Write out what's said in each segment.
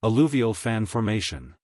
Alluvial fan formation.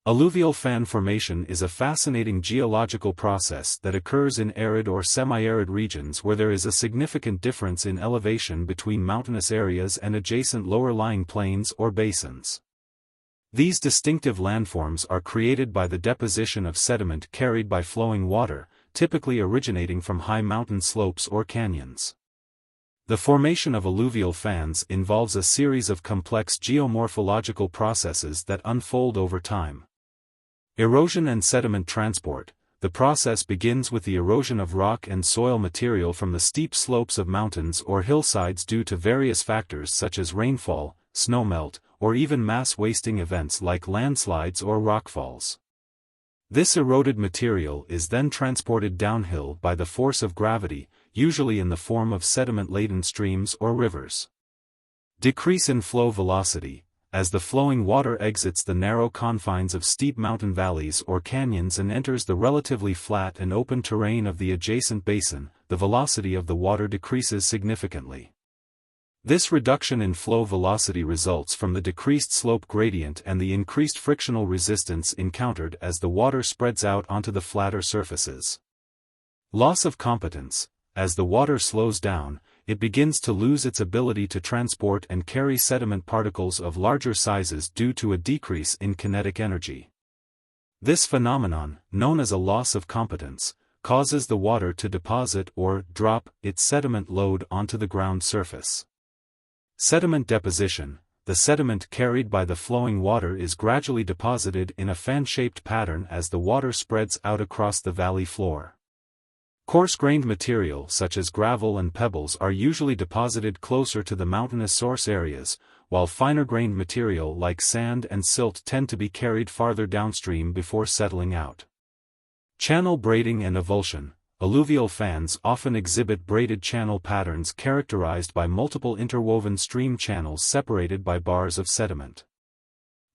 Alluvial fan formation is a fascinating geological process that occurs in arid or semi-arid regions where there is a significant difference in elevation between mountainous areas and adjacent lower-lying plains or basins. These distinctive landforms are created by the deposition of sediment carried by flowing water, typically originating from high mountain slopes or canyons. The formation of alluvial fans involves a series of complex geomorphological processes that unfold over time. Erosion and sediment transport. The process begins with the erosion of rock and soil material from the steep slopes of mountains or hillsides due to various factors such as rainfall, snowmelt, or even mass wasting events like landslides or rockfalls. This eroded material is then transported downhill by the force of gravity, usually in the form of sediment-laden streams or rivers. Decrease in flow velocity. As the flowing water exits the narrow confines of steep mountain valleys or canyons and enters the relatively flat and open terrain of the adjacent basin, the velocity of the water decreases significantly. This reduction in flow velocity results from the decreased slope gradient and the increased frictional resistance encountered as the water spreads out onto the flatter surfaces. Loss of competence. As the water slows down, it begins to lose its ability to transport and carry sediment particles of larger sizes due to a decrease in kinetic energy. This phenomenon, known as a loss of competence, causes the water to deposit or drop its sediment load onto the ground surface. Sediment deposition. The sediment carried by the flowing water is gradually deposited in a fan-shaped pattern as the water spreads out across the valley floor. Coarse-grained material such as gravel and pebbles are usually deposited closer to the mountainous source areas, while finer-grained material like sand and silt tend to be carried farther downstream before settling out. Channel braiding and avulsion. Alluvial fans often exhibit braided channel patterns characterized by multiple interwoven stream channels separated by bars of sediment.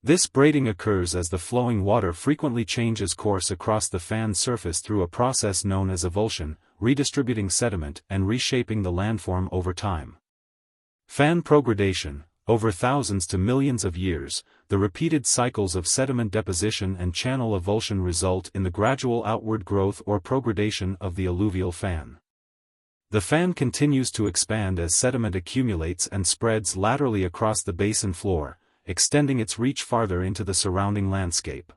This braiding occurs as the flowing water frequently changes course across the fan surface through a process known as avulsion, redistributing sediment and reshaping the landform over time. Fan progradation. Over thousands to millions of years, the repeated cycles of sediment deposition and channel avulsion result in the gradual outward growth or progradation of the alluvial fan. The fan continues to expand as sediment accumulates and spreads laterally across the basin floor, extending its reach farther into the surrounding landscape.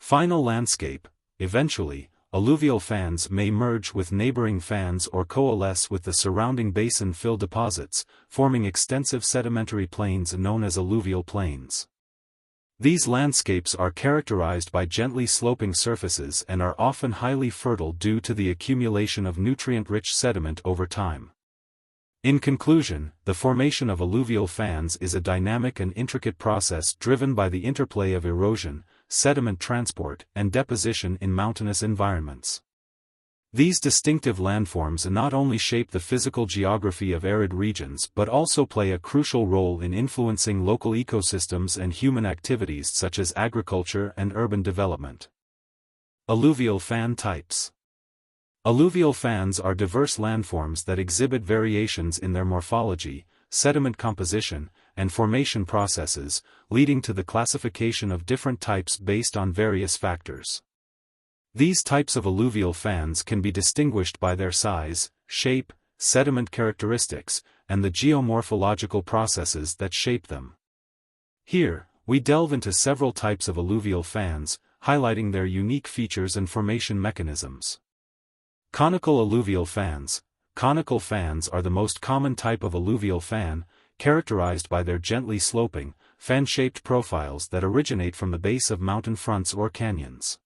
Final landscape. Eventually, alluvial fans may merge with neighboring fans or coalesce with the surrounding basin fill deposits, forming extensive sedimentary plains known as alluvial plains. These landscapes are characterized by gently sloping surfaces and are often highly fertile due to the accumulation of nutrient-rich sediment over time. In conclusion, the formation of alluvial fans is a dynamic and intricate process driven by the interplay of erosion, sediment transport, and deposition in mountainous environments. These distinctive landforms not only shape the physical geography of arid regions but also play a crucial role in influencing local ecosystems and human activities such as agriculture and urban development. Alluvial fan types. Alluvial fans are diverse landforms that exhibit variations in their morphology, sediment composition, and formation processes, leading to the classification of different types based on various factors. These types of alluvial fans can be distinguished by their size, shape, sediment characteristics, and the geomorphological processes that shape them. Here, we delve into several types of alluvial fans, highlighting their unique features and formation mechanisms. Conical alluvial fans. Conical fans are the most common type of alluvial fan, characterized by their gently sloping, fan-shaped profiles that originate from the base of mountain fronts or canyons.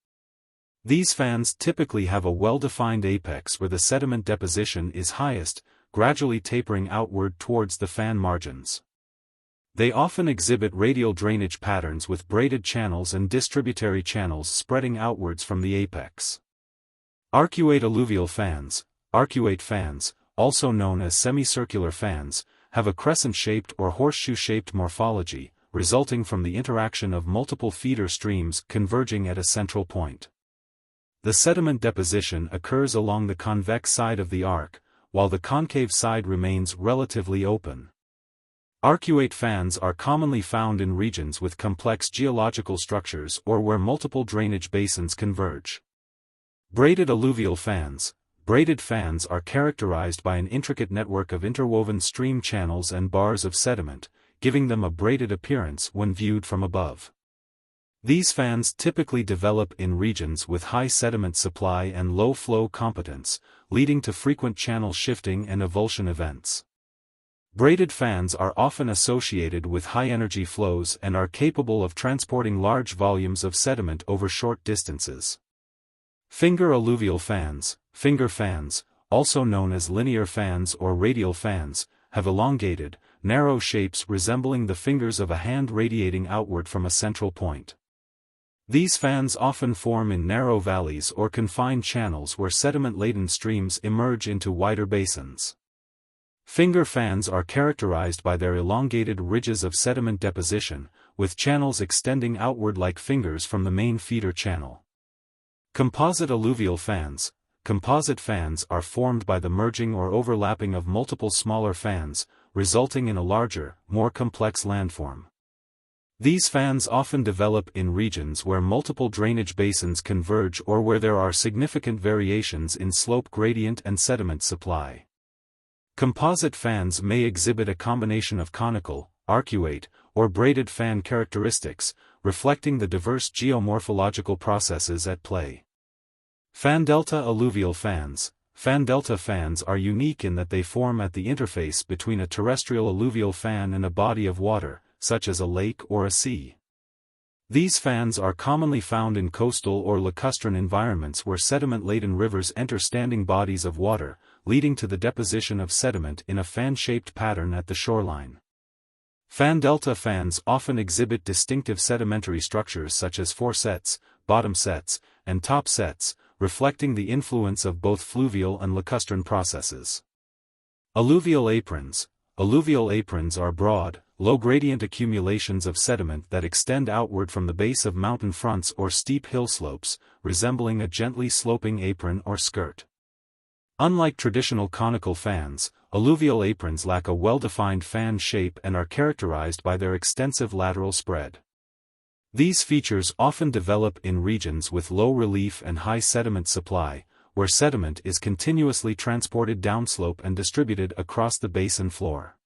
These fans typically have a well-defined apex where the sediment deposition is highest, gradually tapering outward towards the fan margins. They often exhibit radial drainage patterns with braided channels and distributary channels spreading outwards from the apex. Arcuate alluvial fans. Arcuate fans, also known as semicircular fans, have a crescent-shaped or horseshoe-shaped morphology, resulting from the interaction of multiple feeder streams converging at a central point. The sediment deposition occurs along the convex side of the arc, while the concave side remains relatively open. Arcuate fans are commonly found in regions with complex geological structures or where multiple drainage basins converge. Braided alluvial fans. Braided fans are characterized by an intricate network of interwoven stream channels and bars of sediment, giving them a braided appearance when viewed from above. These fans typically develop in regions with high sediment supply and low flow competence, leading to frequent channel shifting and avulsion events. Braided fans are often associated with high energy flows and are capable of transporting large volumes of sediment over short distances. Finger alluvial fans. Finger fans, also known as linear fans or radial fans, have elongated, narrow shapes resembling the fingers of a hand radiating outward from a central point. These fans often form in narrow valleys or confined channels where sediment-laden streams emerge into wider basins. Finger fans are characterized by their elongated ridges of sediment deposition, with channels extending outward like fingers from the main feeder channel. Composite alluvial fans. Composite fans are formed by the merging or overlapping of multiple smaller fans, resulting in a larger, more complex landform. These fans often develop in regions where multiple drainage basins converge or where there are significant variations in slope gradient and sediment supply. Composite fans may exhibit a combination of conical, arcuate, or braided fan characteristics, reflecting the diverse geomorphological processes at play. Fan delta alluvial fans. Fan delta fans are unique in that they form at the interface between a terrestrial alluvial fan and a body of water, such as a lake or a sea. These fans are commonly found in coastal or lacustrine environments where sediment-laden rivers enter standing bodies of water, leading to the deposition of sediment in a fan-shaped pattern at the shoreline. Fan delta fans often exhibit distinctive sedimentary structures such as foresets, bottom sets, and top sets, reflecting the influence of both fluvial and lacustrine processes. Alluvial aprons. Alluvial aprons are broad, low-gradient accumulations of sediment that extend outward from the base of mountain fronts or steep hill slopes, resembling a gently sloping apron or skirt. Unlike traditional conical fans, alluvial aprons lack a well-defined fan shape and are characterized by their extensive lateral spread. These features often develop in regions with low relief and high sediment supply, where sediment is continuously transported downslope and distributed across the basin floor.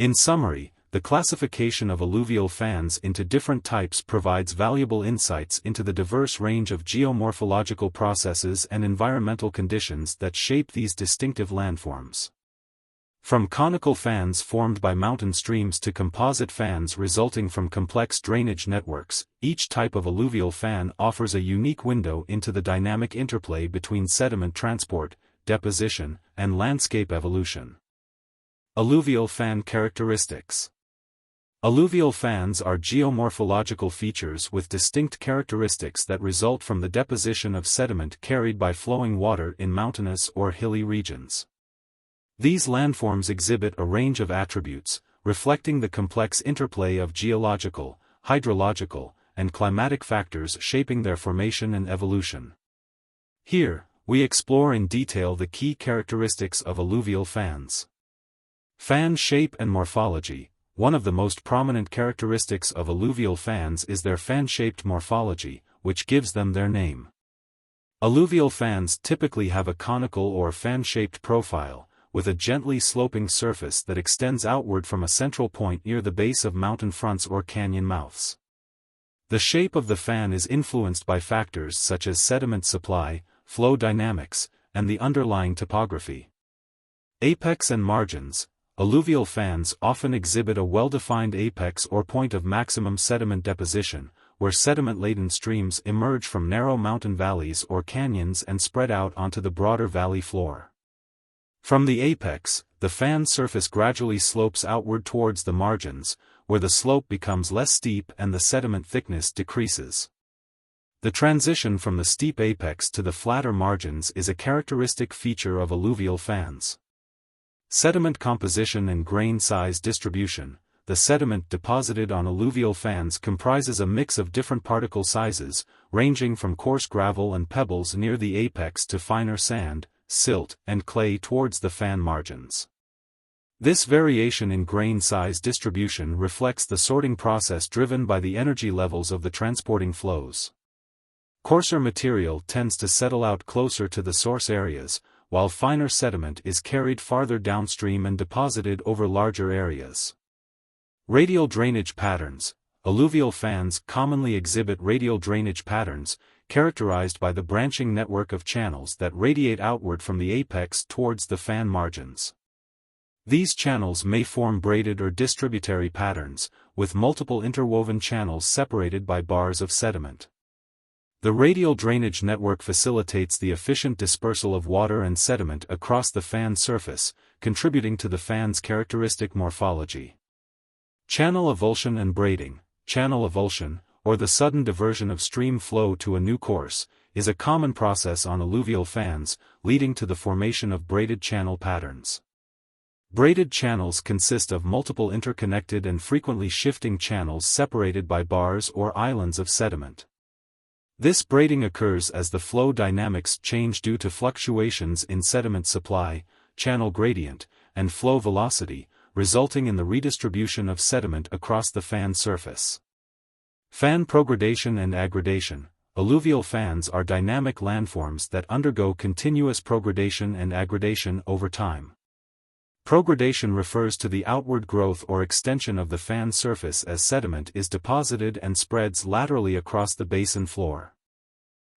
In summary, the classification of alluvial fans into different types provides valuable insights into the diverse range of geomorphological processes and environmental conditions that shape these distinctive landforms. From conical fans formed by mountain streams to composite fans resulting from complex drainage networks, each type of alluvial fan offers a unique window into the dynamic interplay between sediment transport, deposition, and landscape evolution. Alluvial fan characteristics. Alluvial fans are geomorphological features with distinct characteristics that result from the deposition of sediment carried by flowing water in mountainous or hilly regions. These landforms exhibit a range of attributes, reflecting the complex interplay of geological, hydrological, and climatic factors shaping their formation and evolution. Here, we explore in detail the key characteristics of alluvial fans. Fan shape and morphology. One of the most prominent characteristics of alluvial fans is their fan-shaped morphology, which gives them their name. Alluvial fans typically have a conical or fan-shaped profile, with a gently sloping surface that extends outward from a central point near the base of mountain fronts or canyon mouths. The shape of the fan is influenced by factors such as sediment supply, flow dynamics, and the underlying topography. Apex and margins. Alluvial fans often exhibit a well-defined apex or point of maximum sediment deposition, where sediment-laden streams emerge from narrow mountain valleys or canyons and spread out onto the broader valley floor. From the apex, the fan surface gradually slopes outward towards the margins, where the slope becomes less steep and the sediment thickness decreases. The transition from the steep apex to the flatter margins is a characteristic feature of alluvial fans. Sediment composition and grain size distribution. The sediment deposited on alluvial fans comprises a mix of different particle sizes, ranging from coarse gravel and pebbles near the apex to finer sand, silt, and clay towards the fan margins. This variation in grain size distribution reflects the sorting process driven by the energy levels of the transporting flows. Coarser material tends to settle out closer to the source areas, while finer sediment is carried farther downstream and deposited over larger areas. Radial drainage patterns. Alluvial fans commonly exhibit radial drainage patterns, characterized by the branching network of channels that radiate outward from the apex towards the fan margins. These channels may form braided or distributary patterns, with multiple interwoven channels separated by bars of sediment. The radial drainage network facilitates the efficient dispersal of water and sediment across the fan surface, contributing to the fan's characteristic morphology. Channel avulsion and braiding. Channel avulsion, or the sudden diversion of stream flow to a new course, is a common process on alluvial fans, leading to the formation of braided channel patterns. Braided channels consist of multiple interconnected and frequently shifting channels separated by bars or islands of sediment. This braiding occurs as the flow dynamics change due to fluctuations in sediment supply, channel gradient, and flow velocity, resulting in the redistribution of sediment across the fan surface. Fan progradation and aggradation. Alluvial fans are dynamic landforms that undergo continuous progradation and aggradation over time. Progradation refers to the outward growth or extension of the fan surface as sediment is deposited and spreads laterally across the basin floor.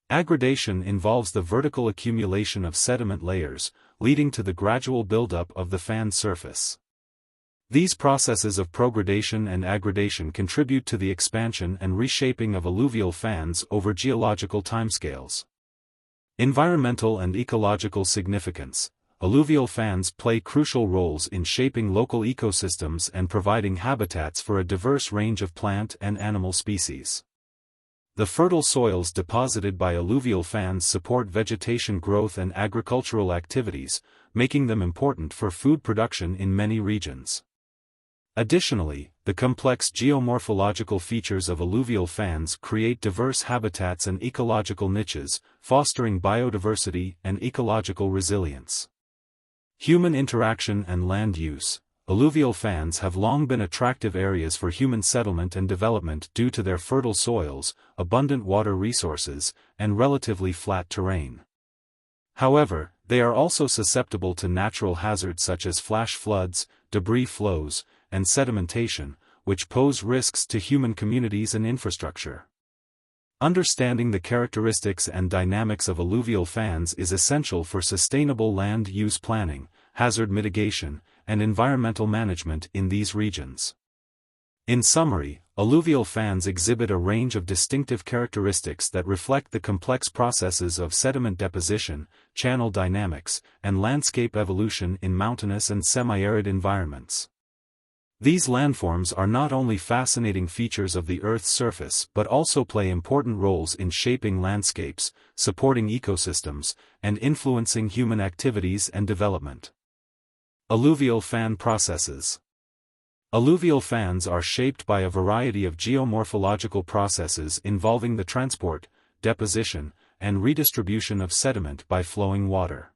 Aggradation involves the vertical accumulation of sediment layers, leading to the gradual buildup of the fan surface. These processes of progradation and aggradation contribute to the expansion and reshaping of alluvial fans over geological timescales. Environmental and ecological significance. Alluvial fans play crucial roles in shaping local ecosystems and providing habitats for a diverse range of plant and animal species. The fertile soils deposited by alluvial fans support vegetation growth and agricultural activities, making them important for food production in many regions. Additionally, the complex geomorphological features of alluvial fans create diverse habitats and ecological niches, fostering biodiversity and ecological resilience. Human interaction and land use. Alluvial fans have long been attractive areas for human settlement and development due to their fertile soils, abundant water resources, and relatively flat terrain. However, they are also susceptible to natural hazards such as flash floods, debris flows, and sedimentation, which pose risks to human communities and infrastructure. Understanding the characteristics and dynamics of alluvial fans is essential for sustainable land use planning, hazard mitigation, and environmental management in these regions. In summary, alluvial fans exhibit a range of distinctive characteristics that reflect the complex processes of sediment deposition, channel dynamics, and landscape evolution in mountainous and semi-arid environments. These landforms are not only fascinating features of the Earth's surface but also play important roles in shaping landscapes, supporting ecosystems, and influencing human activities and development. Alluvial fan processes. Alluvial fans are shaped by a variety of geomorphological processes involving the transport, deposition, and redistribution of sediment by flowing water.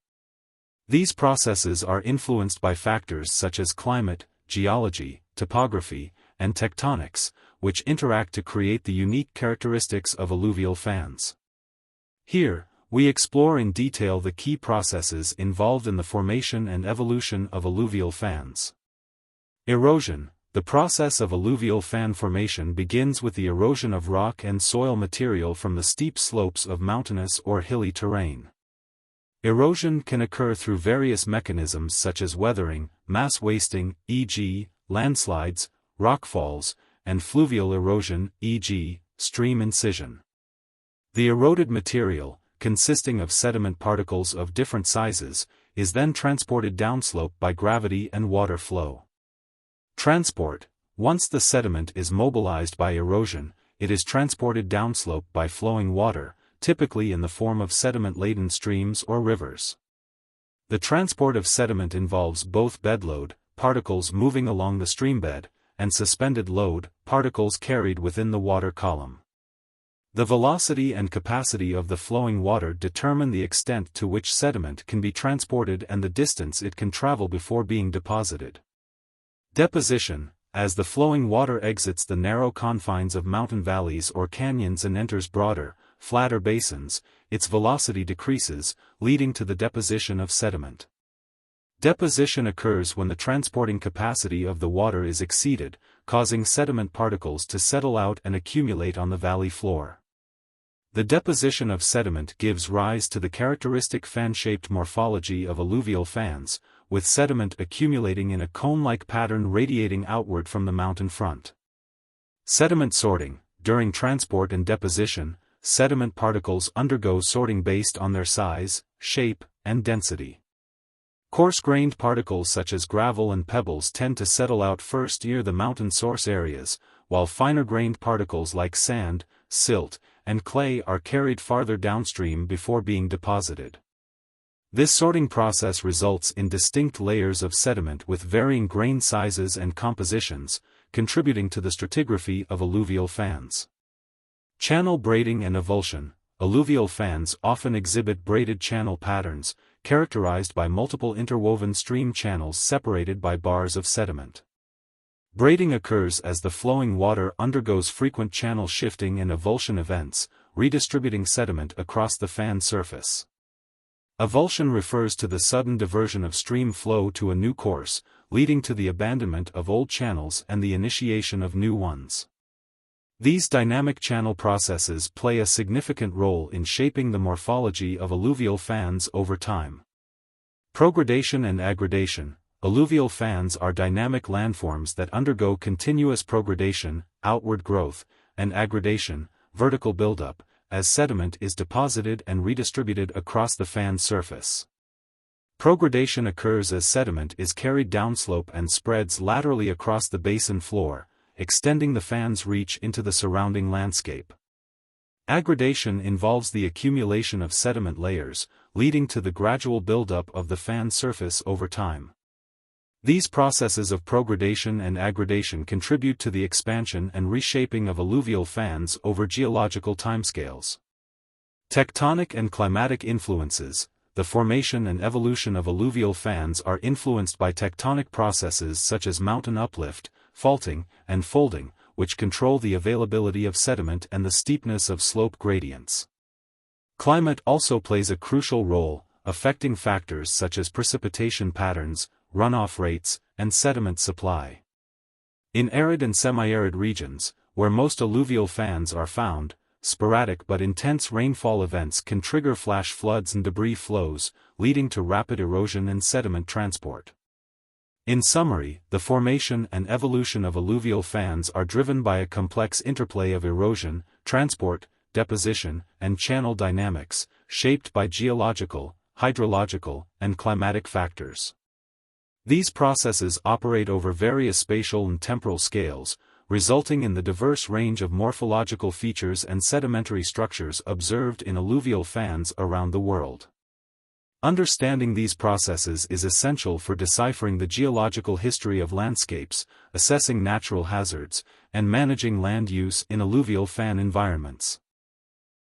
These processes are influenced by factors such as climate, geology, topography, and tectonics, which interact to create the unique characteristics of alluvial fans. Here, we explore in detail the key processes involved in the formation and evolution of alluvial fans. Erosion. The process of alluvial fan formation begins with the erosion of rock and soil material from the steep slopes of mountainous or hilly terrain. Erosion can occur through various mechanisms such as weathering, mass wasting, e.g., landslides, rockfalls, and fluvial erosion, e.g., stream incision. The eroded material, consisting of sediment particles of different sizes, is then transported downslope by gravity and water flow. Transport. Once the sediment is mobilized by erosion, it is transported downslope by flowing water, typically in the form of sediment-laden streams or rivers. The transport of sediment involves both bedload, particles moving along the streambed, and suspended load, particles carried within the water column. The velocity and capacity of the flowing water determine the extent to which sediment can be transported and the distance it can travel before being deposited. Deposition: as the flowing water exits the narrow confines of mountain valleys or canyons and enters broader, flatter basins, its velocity decreases, leading to the deposition of sediment. Deposition occurs when the transporting capacity of the water is exceeded, causing sediment particles to settle out and accumulate on the valley floor. The deposition of sediment gives rise to the characteristic fan-shaped morphology of alluvial fans, with sediment accumulating in a cone-like pattern radiating outward from the mountain front. Sediment sorting: during transport and deposition, sediment particles undergo sorting based on their size, shape, and density. Coarse-grained particles such as gravel and pebbles tend to settle out first near the mountain source areas, while finer-grained particles like sand, silt, and clay are carried farther downstream before being deposited. This sorting process results in distinct layers of sediment with varying grain sizes and compositions, contributing to the stratigraphy of alluvial fans. Channel braiding and avulsion: alluvial fans often exhibit braided channel patterns, characterized by multiple interwoven stream channels separated by bars of sediment. Braiding occurs as the flowing water undergoes frequent channel shifting and avulsion events, redistributing sediment across the fan surface. Avulsion refers to the sudden diversion of stream flow to a new course, leading to the abandonment of old channels and the initiation of new ones. These dynamic channel processes play a significant role in shaping the morphology of alluvial fans over time. Progradation and aggradation: alluvial fans are dynamic landforms that undergo continuous progradation, outward growth, and aggradation, vertical buildup, as sediment is deposited and redistributed across the fan surface. Progradation occurs as sediment is carried downslope and spreads laterally across the basin floor, extending the fan's reach into the surrounding landscape. Aggradation involves the accumulation of sediment layers, leading to the gradual buildup of the fan surface over time. These processes of progradation and aggradation contribute to the expansion and reshaping of alluvial fans over geological timescales. Tectonic and climatic influences: the formation and evolution of alluvial fans are influenced by tectonic processes such as mountain uplift, faulting, and folding, which control the availability of sediment and the steepness of slope gradients. Climate also plays a crucial role, affecting factors such as precipitation patterns, runoff rates, and sediment supply. In arid and semi-arid regions, where most alluvial fans are found, sporadic but intense rainfall events can trigger flash floods and debris flows, leading to rapid erosion and sediment transport. In summary, the formation and evolution of alluvial fans are driven by a complex interplay of erosion, transport, deposition, and channel dynamics, shaped by geological, hydrological, and climatic factors. These processes operate over various spatial and temporal scales, resulting in the diverse range of morphological features and sedimentary structures observed in alluvial fans around the world. Understanding these processes is essential for deciphering the geological history of landscapes, assessing natural hazards, and managing land use in alluvial fan environments.